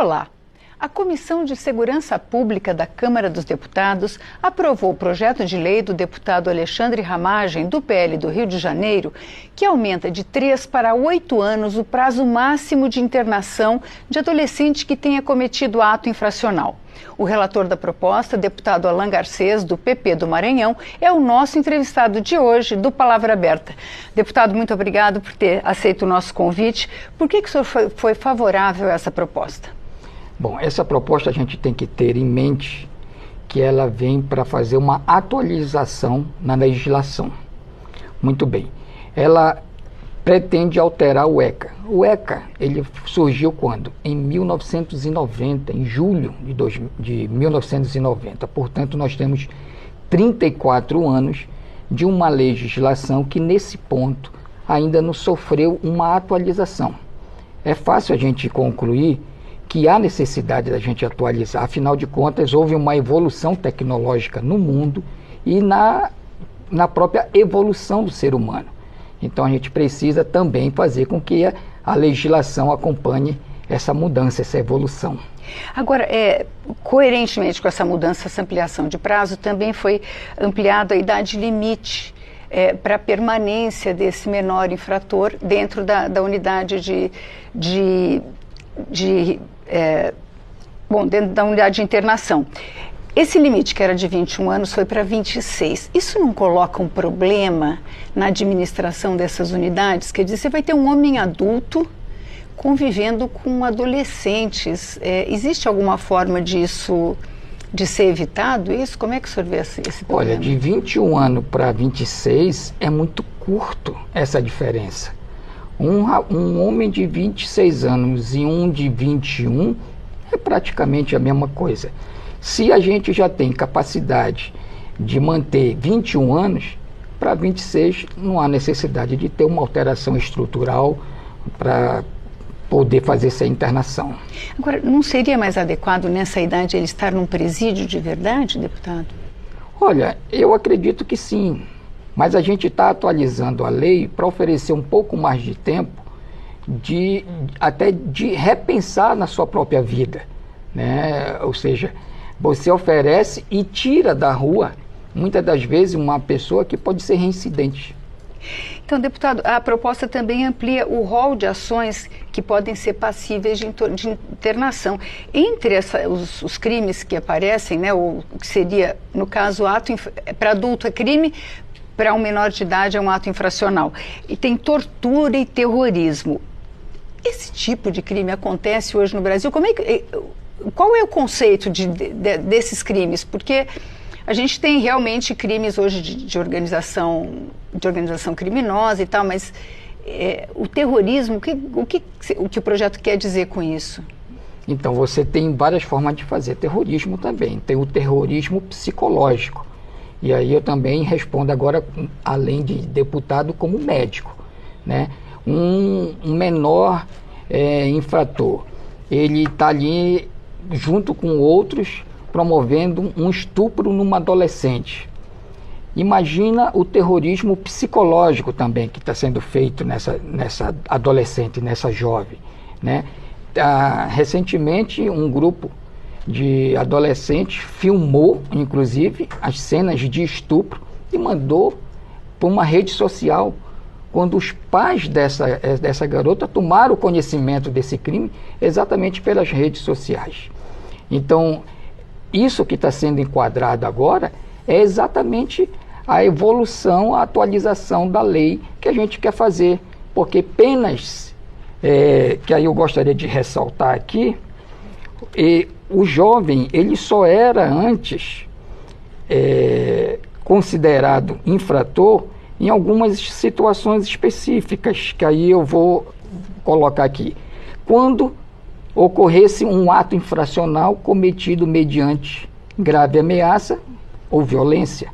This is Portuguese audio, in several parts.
Olá! A Comissão de Segurança Pública da Câmara dos Deputados aprovou o projeto de lei do deputado Alexandre Ramagem, do PL do Rio de Janeiro, que aumenta de 3 para 8 anos o prazo máximo de internação de adolescente que tenha cometido ato infracional. O relator da proposta, deputado Alan Garcês, do PP do Maranhão, é o nosso entrevistado de hoje do Palavra Aberta. Deputado, muito obrigado por ter aceito o nosso convite. Por que o senhor foi favorável a essa proposta? Bom, essa proposta a gente tem que ter em mente que ela vem para fazer uma atualização na legislação. Muito bem. Ela pretende alterar o ECA. O ECA, ele surgiu quando? Em 1990, em julho de 1990. Portanto, nós temos 34 anos de uma legislação que, nesse ponto, ainda não sofreu uma atualização. É fácil a gente concluir que há necessidade da gente atualizar. Afinal de contas, houve uma evolução tecnológica no mundo e na própria evolução do ser humano. Então, a gente precisa também fazer com que a legislação acompanhe essa mudança, essa evolução. Agora, coerentemente com essa mudança, essa ampliação de prazo, também foi ampliada a idade limite para a permanência desse menor infrator dentro da unidade dentro da unidade de internação. Esse limite, que era de 21 anos, foi para 26. Isso não coloca um problema na administração dessas unidades? Quer dizer, você vai ter um homem adulto convivendo com adolescentes. Existe alguma forma de ser evitado isso? Como é que o senhor vê esse problema? Olha, de 21 anos para 26 é muito curto essa diferença. Um homem de 26 anos e um de 21 é praticamente a mesma coisa. Se a gente já tem capacidade de manter 21 anos, para 26 não há necessidade de ter uma alteração estrutural para poder fazer essa internação. Agora, não seria mais adequado nessa idade ele estar num presídio de verdade, deputado? Olha, eu acredito que sim. Mas a gente está atualizando a lei para oferecer um pouco mais de tempo até de repensar na sua própria vida, né? Ou seja, você oferece e tira da rua, muitas das vezes, uma pessoa que pode ser reincidente. Então, deputado, a proposta também amplia o rol de ações que podem ser passíveis de internação. Entre os crimes que aparecem, né, o que seria, no caso, para adulto é crime, para um menor de idade é um ato infracional. E tem tortura e terrorismo. Esse tipo de crime acontece hoje no Brasil? Qual é o conceito desses crimes? Porque a gente tem realmente crimes hoje de organização criminosa e tal, mas o terrorismo, o que o projeto quer dizer com isso? Então, você tem várias formas de fazer terrorismo também. Tem o terrorismo psicológico. E aí eu também respondo agora, além de deputado, como médico, né? Um menor infrator, ele está ali junto com outros promovendo um estupro numa adolescente. Imagina o terrorismo psicológico também que está sendo feito nessa adolescente, nessa jovem, né? Recentemente, um grupo de adolescentes filmou, inclusive, as cenas de estupro e mandou para uma rede social. Quando os pais dessa garota tomaram conhecimento desse crime exatamente pelas redes sociais. Então, isso que está sendo enquadrado agora é exatamente a evolução, a atualização da lei que a gente quer fazer. Porque penas, que aí eu gostaria de ressaltar aqui, o jovem, ele só era antes considerado infrator em algumas situações específicas, que aí eu vou colocar aqui. Quando ocorresse um ato infracional cometido mediante grave ameaça ou violência,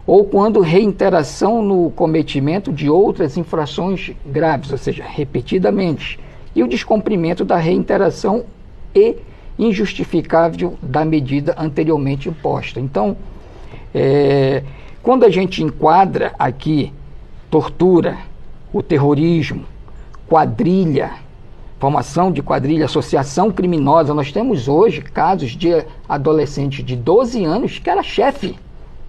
ou quando reiteração no cometimento de outras infrações graves, ou seja, repetidamente, e o descumprimento da reiteração e injustificável da medida anteriormente imposta. Então, quando a gente enquadra aqui tortura, o terrorismo, quadrilha, formação de quadrilha, associação criminosa. Nós temos hoje casos de adolescente de 12 anos que era chefe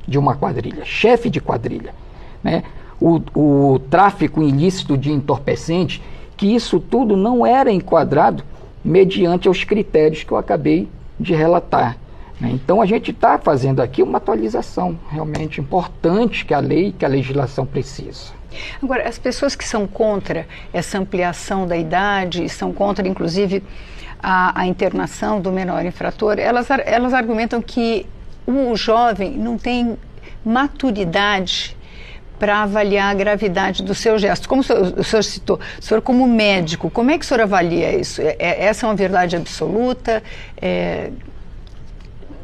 de uma quadrilha, chefe de quadrilha, né? O tráfico ilícito de entorpecentes, que isso tudo não era enquadrado mediante os critérios que eu acabei de relatar, né? Então a gente está fazendo aqui uma atualização realmente importante que a lei, que a legislação precisa. Agora, as pessoas que são contra essa ampliação da idade, são contra, inclusive, a internação do menor infrator, elas argumentam que o jovem não tem maturidade para avaliar a gravidade do seu gesto. Como o senhor citou, o senhor como médico, como é que o senhor avalia isso? Essa é uma verdade absoluta?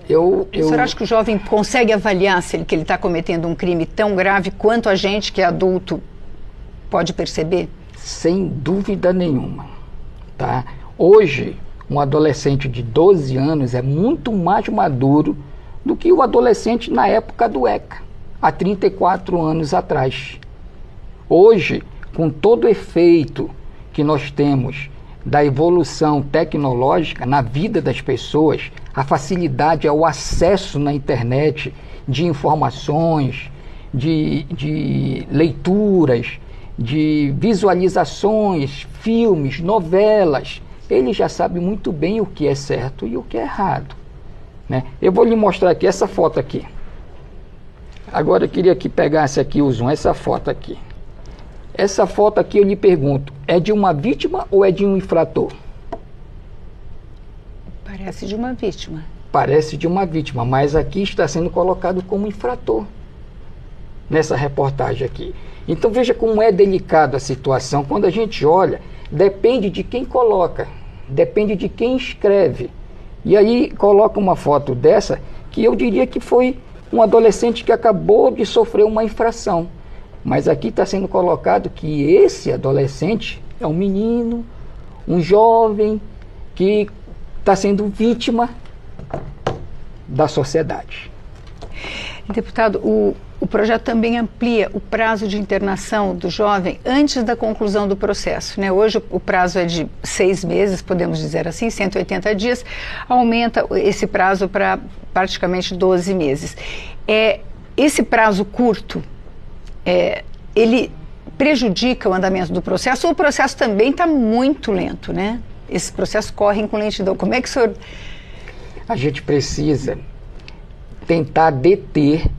O senhor acha que o jovem consegue avaliar se que ele está cometendo um crime tão grave quanto a gente que é adulto pode perceber? Sem dúvida nenhuma, tá? Hoje, um adolescente de 12 anos é muito mais maduro do que o adolescente na época do ECA, há 34 anos atrás. Hoje, com todo o efeito que nós temos da evolução tecnológica na vida das pessoas, a facilidade ao acesso na internet de informações, de leituras, de visualizações, filmes, novelas, ele já sabe muito bem o que é certo e o que é errado, né? Eu vou lhe mostrar aqui essa foto aqui. Agora eu queria que pegasse aqui o zoom, essa foto aqui. Essa foto aqui eu lhe pergunto, é de uma vítima ou é de um infrator? Parece de uma vítima. Parece de uma vítima, mas aqui está sendo colocado como infrator, nessa reportagem aqui. Então veja como é delicada a situação. Quando a gente olha, depende de quem coloca, depende de quem escreve. E aí coloca uma foto dessa, que eu diria que foi um adolescente que acabou de sofrer uma infração. Mas aqui está sendo colocado que esse adolescente é um menino, um jovem que está sendo vítima da sociedade. Deputado, o projeto também amplia o prazo de internação do jovem antes da conclusão do processo, né? Hoje o prazo é de 6 meses, podemos dizer assim, 180 dias, aumenta esse prazo para praticamente 12 meses. Esse prazo curto, ele prejudica o andamento do processo, ou o processo também está muito lento, né? Esses processos correm com lentidão. Como é que o senhor... A gente precisa tentar deter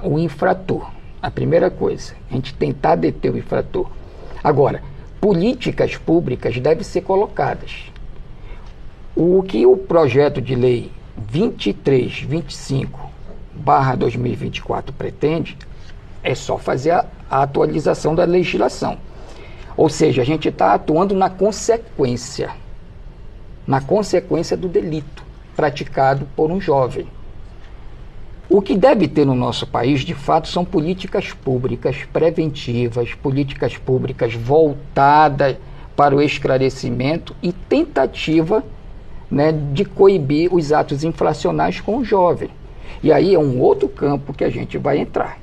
o infrator. A primeira coisa, a gente tentar deter o infrator. Agora, políticas públicas devem ser colocadas. O que o projeto de lei 2325/2024 pretende é só fazer a atualização da legislação. Ou seja, a gente está atuando na consequência do delito praticado por um jovem. O que deve ter no nosso país, de fato, são políticas públicas preventivas, políticas públicas voltadas para o esclarecimento e tentativa, né, de coibir os atos infracionais com o jovem. E aí é um outro campo que a gente vai entrar.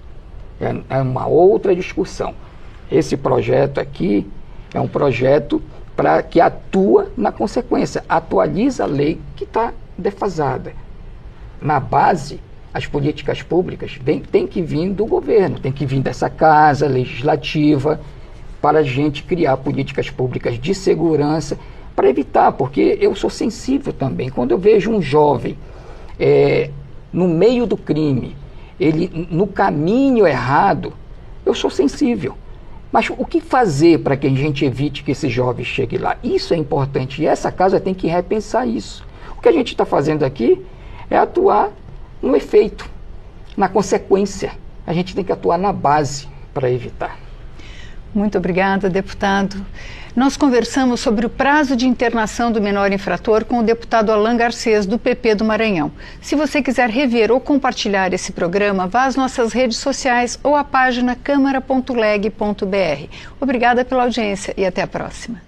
É uma outra discussão. Esse projeto aqui é um projeto que atua na consequência, atualiza a lei que está defasada. Na base, as políticas públicas têm que vir do governo, tem que vir dessa casa legislativa, para a gente criar políticas públicas de segurança, para evitar, porque eu sou sensível também. Quando eu vejo um jovem no meio do crime, ele no caminho errado, eu sou sensível. Mas o que fazer para que a gente evite que esse jovem chegue lá? Isso é importante, e essa casa tem que repensar isso. O que a gente está fazendo aqui é atuar no efeito, na consequência. A gente tem que atuar na base para evitar. Muito obrigada, deputado. Nós conversamos sobre o prazo de internação do menor infrator com o deputado Alan Garcês, do PP do Maranhão. Se você quiser rever ou compartilhar esse programa, vá às nossas redes sociais ou à página câmara.leg.br. Obrigada pela audiência e até a próxima.